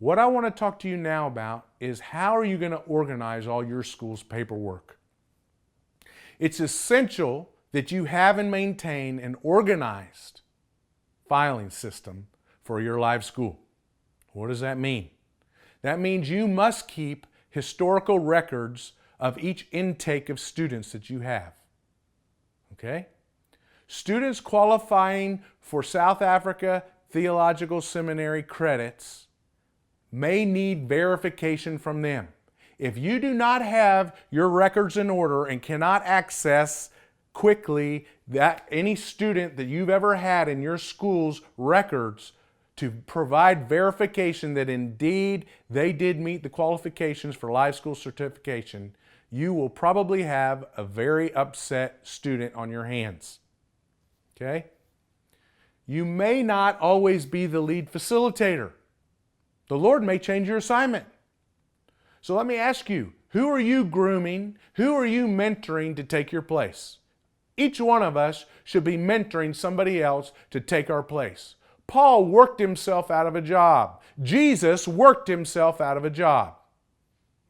What I want to talk to you now about is how are you going to organize all your school's paperwork. It's essential that you have and maintain an organized filing system for your live school. What does that mean? That means you must keep historical records of each intake of students that you have. Okay? Students qualifying for South Africa Theological Seminary credits may need verification from them. If you do not have your records in order and cannot access quickly any student that you've ever had in your school's records to provide verification that indeed they did meet the qualifications for live school certification, you will probably have a very upset student on your hands. Okay? You may not always be the lead facilitator. The Lord may change your assignment. So let me ask you, who are you grooming? Who are you mentoring to take your place? Each one of us should be mentoring somebody else to take our place. Paul worked himself out of a job. Jesus worked himself out of a job.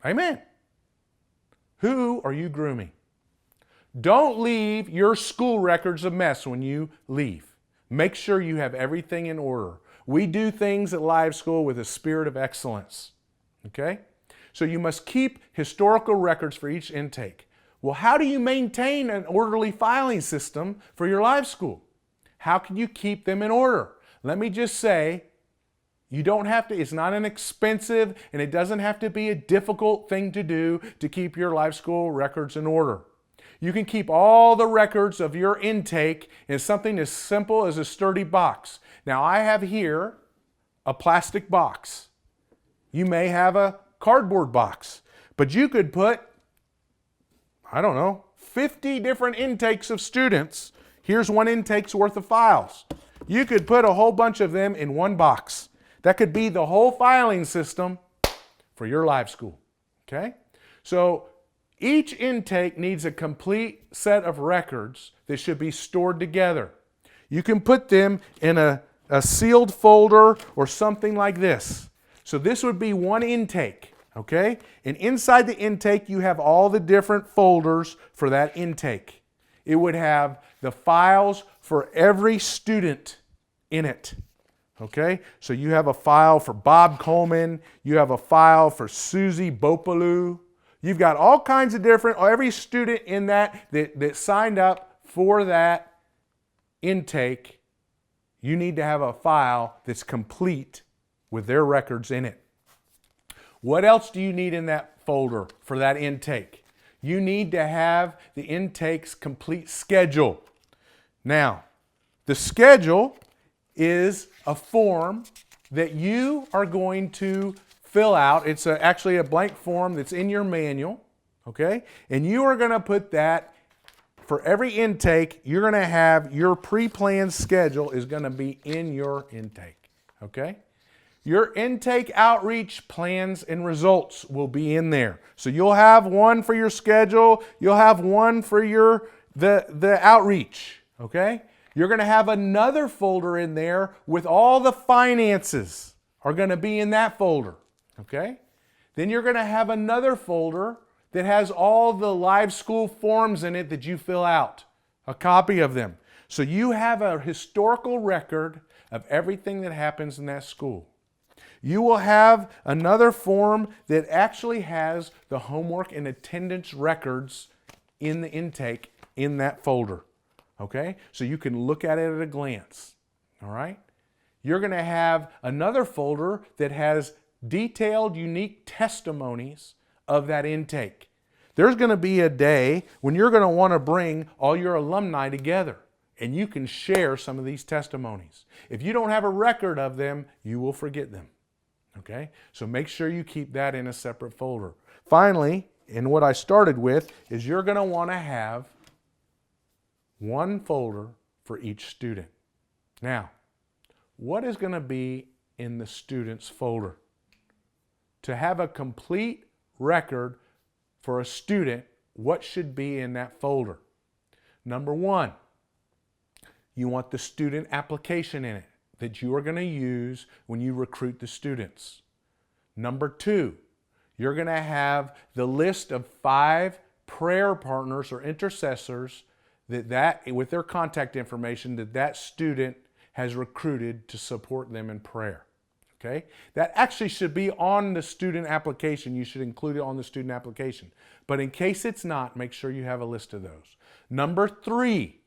Amen. Who are you grooming? Don't leave your school records a mess when you leave. Make sure you have everything in order. We do things at Live School with a spirit of excellence. Okay? So you must keep historical records for each intake. Well, how do you maintain an orderly filing system for your live school? How can you keep them in order? Let me just say, you don't have to, it's not an expensive and it doesn't have to be a difficult thing to do to keep your live school records in order. You can keep all the records of your intake in something as simple as a sturdy box. Now I have here a plastic box. You may have a cardboard box, but you could put, 50 different intakes of students. Here's one intake's worth of files. You could put a whole bunch of them in one box. That could be the whole filing system for your live school. Okay? So each intake needs a complete set of records that should be stored together. You can put them in a sealed folder or something like this. So this would be one intake. Okay? And inside the intake, you have all the different folders for that intake. It would have the files for every student in it. Okay? So you have a file for Bob Coleman. You have a file for Susie Bopalou. You've got all kinds of different, every student in that signed up for that intake, you need to have a file that's complete with their records in it. What else do you need in that folder for that intake? You need to have the intake's complete schedule. Now, the schedule is a form that you are going to fill out. It's actually a blank form that's in your manual, okay? And you are going to put that, for every intake, you're going to have your pre-planned schedule is going to be in your intake, okay? Your intake outreach plans and results will be in there. So you'll have one for your schedule, you'll have one for the outreach, okay? You're going to have another folder in there with all the finances are going to be in that folder, okay? Then you're going to have another folder that has all the live school forms in it that you fill out, a copy of them. So you have a historical record of everything that happens in that school. You will have another form that actually has the homework and attendance records in the intake in that folder. Okay? So you can look at it at a glance. All right? You're going to have another folder that has detailed, unique testimonies of that intake. There's going to be a day when you're going to want to bring all your alumni together and you can share some of these testimonies. If you don't have a record of them, you will forget them. Okay? So make sure you keep that in a separate folder. Finally, and what I started with, is you're going to want to have one folder for each student. Now, what is going to be in the student's folder? To have a complete record for a student, what should be in that folder? Number one, you want the student application in it that you are going to use when you recruit the students. Number 2, you're going to have the list of 5 prayer partners or intercessors that with their contact information that student has recruited to support them in prayer. Okay? That actually should be on the student application. You should include it on the student application. But in case it's not, make sure you have a list of those. Number 3,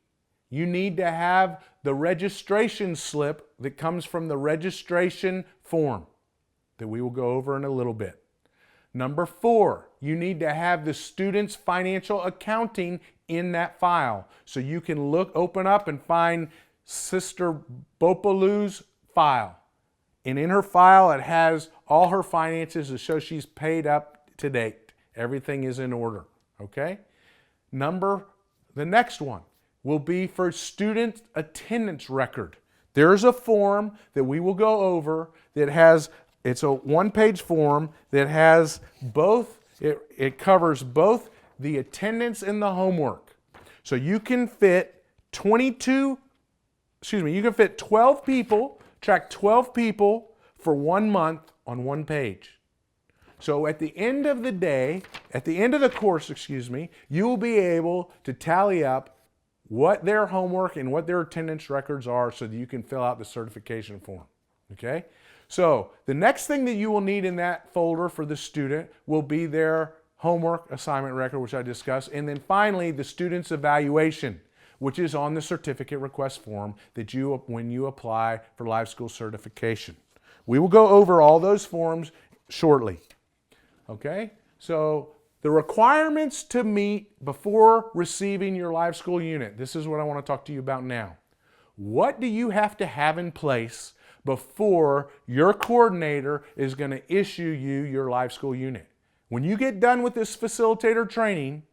you need to have the registration slip that comes from the registration form that we will go over in a little bit. Number 4, you need to have the student's financial accounting in that file. So you can open up and find Sister Bopalu's file. And in her file, it has all her finances to show she's paid up to date. Everything is in order, okay? The next one will be for student attendance record. There's a form that we will go over that has, it's a 1-page form that has both, it covers both the attendance and the homework. So you can fit 12 people, track 12 people for 1 month on 1 page. So at the end of the day, at the end of the course, you will be able to tally up what their homework and what their attendance records are so that you can fill out the certification form. Okay? So the next thing that you will need in that folder for the student will be their homework assignment record, which I discussed, and then finally the student's evaluation, which is on the certificate request form that when you apply for Live School certification. We will go over all those forms shortly. Okay? So the requirements to meet before receiving your Live School unit. This is what I want to talk to you about now. What do you have to have in place before your coordinator is going to issue you your Live School unit? When you get done with this facilitator training,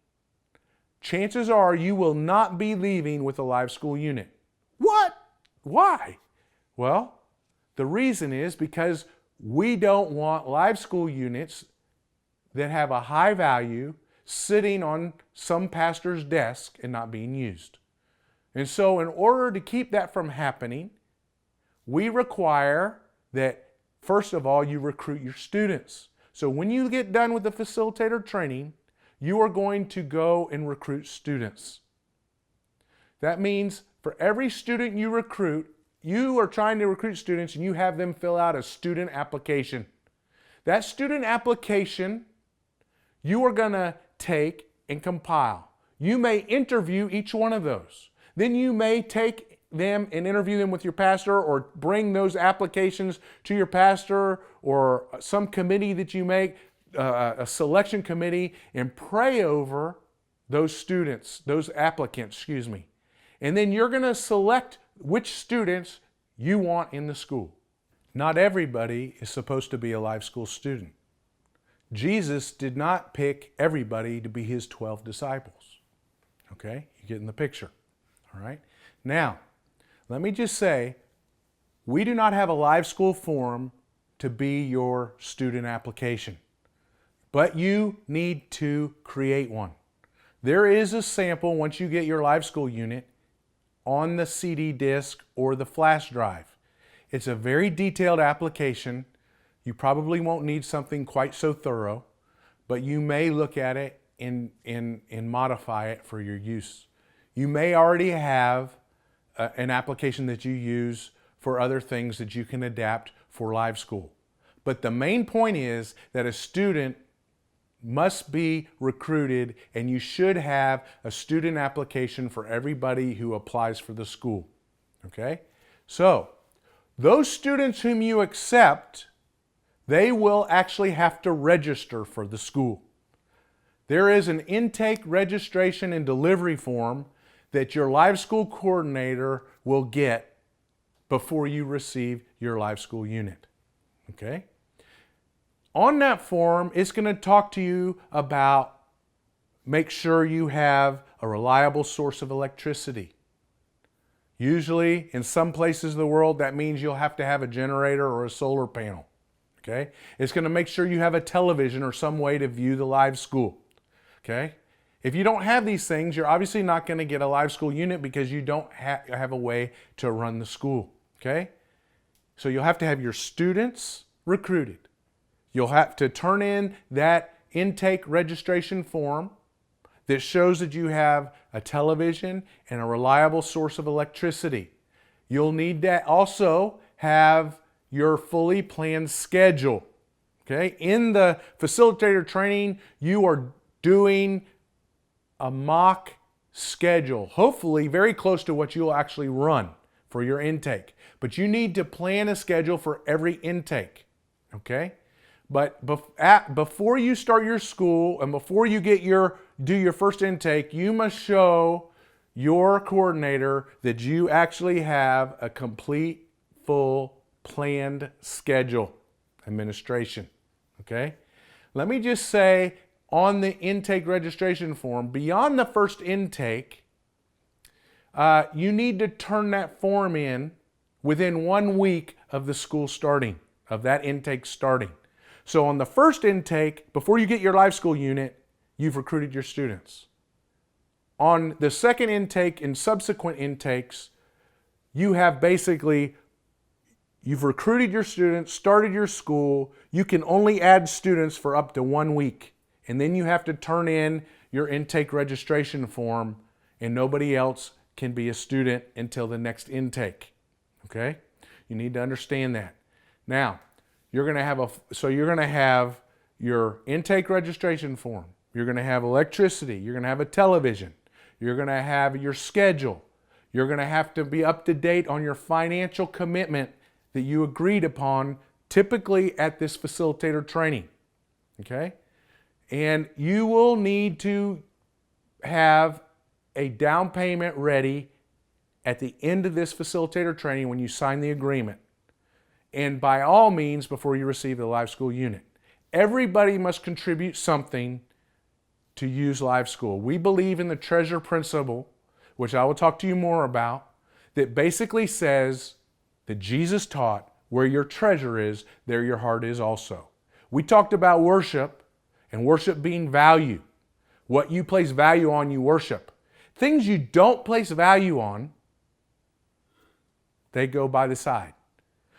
chances are you will not be leaving with a Live School unit. What? Why? Well, the reason is because we don't want Live School units that have a high value sitting on some pastor's desk and not being used. And so in order to keep that from happening, we require that, first of all, you recruit your students. So when you get done with the facilitator training, you are going to go and recruit students. That means for every student you recruit, you are trying to recruit students and you have them fill out a student application. That student application you are going to take and compile. You may interview each one of those. Then you may take them and interview them with your pastor or bring those applications to your pastor or some committee that you make, a selection committee, and pray over those students, those applicants, And then you're going to select which students you want in the school. Not everybody is supposed to be a Live School student. Jesus did not pick everybody to be his 12 disciples. Okay? You get in the picture. All right? Now, let me just say, we do not have a Live School form to be your student application, but you need to create one. There is a sample once you get your Live School unit on the CD disc or the flash drive. It's a very detailed application. You probably won't need something quite so thorough, but you may look at it and modify it for your use. You may already have an application that you use for other things that you can adapt for Live School. But the main point is that a student must be recruited, and you should have a student application for everybody who applies for the school. Okay? So, those students whom you accept, they will actually have to register for the school. There is an intake, registration, and delivery form that your Live School coordinator will get before you receive your Live School unit. Okay? On that form, it's going to talk to you about make sure you have a reliable source of electricity. Usually, in some places of the world, that means you'll have to have a generator or a solar panel. Okay? It's going to make sure you have a television or some way to view the Live School. Okay? If you don't have these things, you're obviously not going to get a Live School unit because you don't have a way to run the school. Okay? So you'll have to have your students recruited. You'll have to turn in that intake registration form that shows that you have a television and a reliable source of electricity. You'll need to also have your fully planned schedule. Okay? In the facilitator training, you are doing a mock schedule, hopefully very close to what you'll actually run for your intake. But you need to plan a schedule for every intake. Okay? But before you start your school and before you do your first intake, you must show your coordinator that you actually have a complete, full, planned schedule administration. Okay? Let me just say on the intake registration form, beyond the first intake, you need to turn that form in within 1 week of the school starting, of that intake starting. So on the first intake, before you get your live school unit, you've recruited your students. On the second intake and subsequent intakes, you've recruited your students, started your school. You can only add students for up to 1 week. And then you have to turn in your intake registration form, and nobody else can be a student until the next intake. Okay? You need to understand that. Now, you're going to have your intake registration form. You're going to have electricity. You're going to have a television. You're going to have your schedule. You're going to have to be up to date on your financial commitment that you agreed upon, typically at this facilitator training. Okay? And you will need to have a down payment ready at the end of this facilitator training when you sign the agreement. And by all means, before you receive the Live School unit. Everybody must contribute something to use Live School. We believe in the treasure principle, which I will talk to you more about, that basically says that Jesus taught, where your treasure is, there your heart is also. We talked about worship, and worship being value. What you place value on, you worship. Things you don't place value on, they go by the side.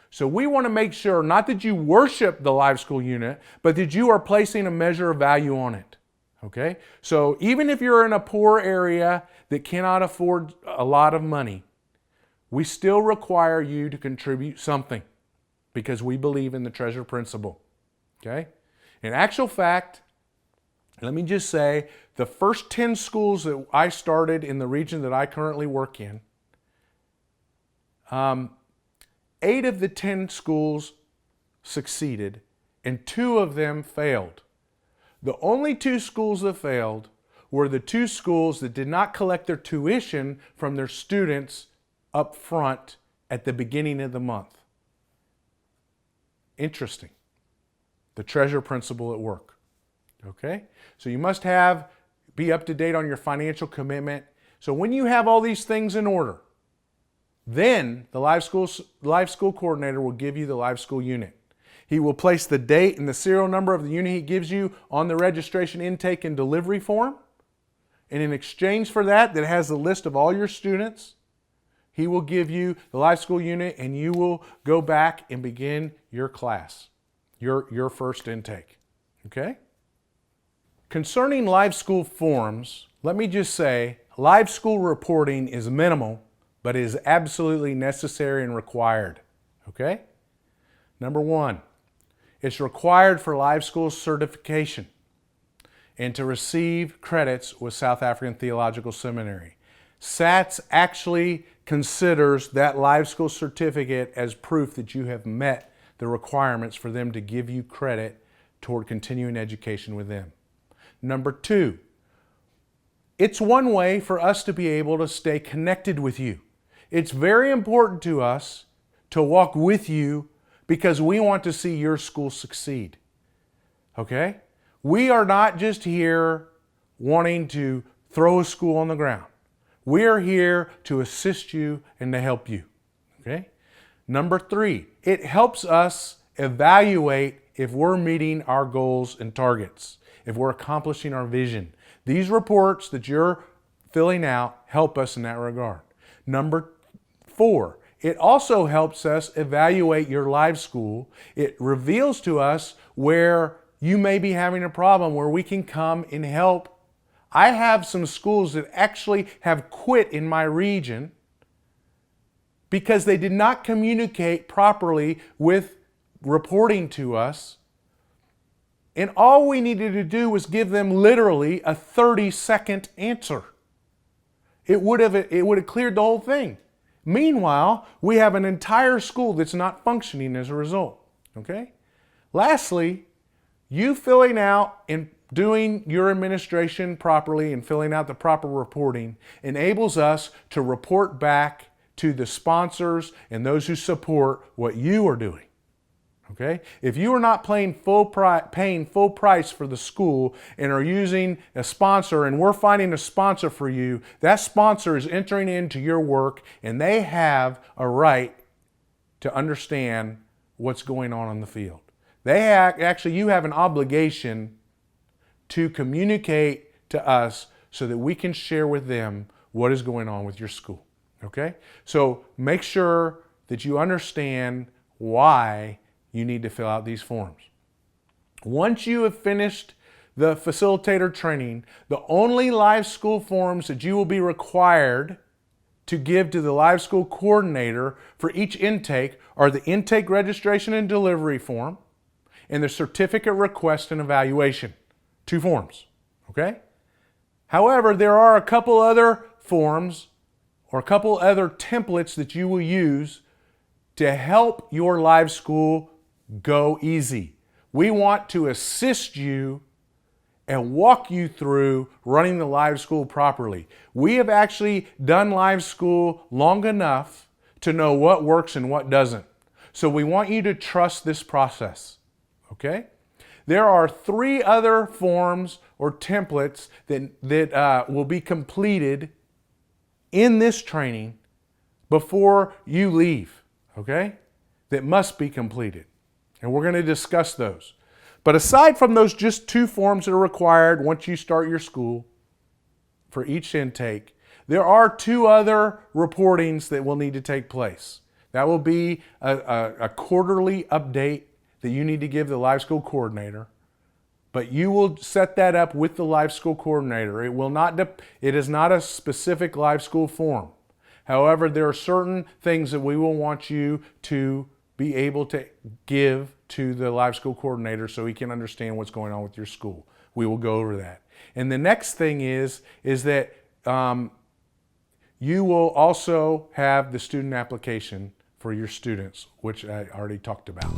So we want to make sure not that you worship the Live School unit, but that you are placing a measure of value on it. Okay? So even if you're in a poor area that cannot afford a lot of money, we still require you to contribute something because we believe in the treasure principle. Okay? In actual fact, let me just say, the first 10 schools that I started in the region that I currently work in, 8 of the 10 schools succeeded and 2 of them failed. The only 2 schools that failed were the 2 schools that did not collect their tuition from their students up front at the beginning of the month. Interesting. The treasure principle at work. Okay? So you must be up to date on your financial commitment. So when you have all these things in order, then the Live School coordinator will give you the Live School unit. He will place the date and the serial number of the unit he gives you on the registration, intake, and delivery form. And in exchange for that has the list of all your students, he will give you the Live School unit, and you will go back and begin your class, your first intake. Okay? Concerning Live School forms, let me just say, Live School reporting is minimal, but is absolutely necessary and required. Okay? Number 1, it's required for Live School certification and to receive credits with South African Theological Seminary. SATS actually considers that Live School certificate as proof that you have met the requirements for them to give you credit toward continuing education with them. Number 2, it's one way for us to be able to stay connected with you. It's very important to us to walk with you because we want to see your school succeed. Okay? We are not just here wanting to throw a school on the ground. We are here to assist you and to help you. Okay? Number 3, it helps us evaluate if we're meeting our goals and targets, if we're accomplishing our vision. These reports that you're filling out help us in that regard. Number 4, It also helps us evaluate your live school. It reveals to us where you may be having a problem, where we can come and help. I have some schools that actually have quit in my region because they did not communicate properly with reporting to us. And all we needed to do was give them literally a 30-second answer. It would have cleared the whole thing. Meanwhile, we have an entire school that's not functioning as a result. Okay? Lastly, you filling out and doing your administration properly and filling out the proper reporting enables us to report back to the sponsors and those who support what you are doing. Okay? If you are not paying full price for the school and are using a sponsor, and we're finding a sponsor for you, that sponsor is entering into your work and they have a right to understand what's going on in the field. You have an obligation to communicate to us so that we can share with them what is going on with your school. Okay? So make sure that you understand why you need to fill out these forms. Once you have finished the facilitator training, the only live school forms that you will be required to give to the live school coordinator for each intake are the intake registration and delivery form and the certificate request and evaluation. 2 forms, okay? However, there are a couple other forms or a couple other templates that you will use to help your live school go easy. We want to assist you and walk you through running the live school properly. We have actually done live school long enough to know what works and what doesn't. So we want you to trust this process, okay? There are 3 other forms or templates that will be completed in this training before you leave, okay? That must be completed. And we're going to discuss those. But aside from those just 2 forms that are required once you start your school for each intake, there are 2 other reportings that will need to take place. That will be a quarterly update that you need to give the live school coordinator, but you will set that up with the live school coordinator. It is not a specific live school form. However, there are certain things that we will want you to be able to give to the live school coordinator so he can understand what's going on with your school. We will go over that. And the next thing is that you will also have the student application for your students, which I already talked about.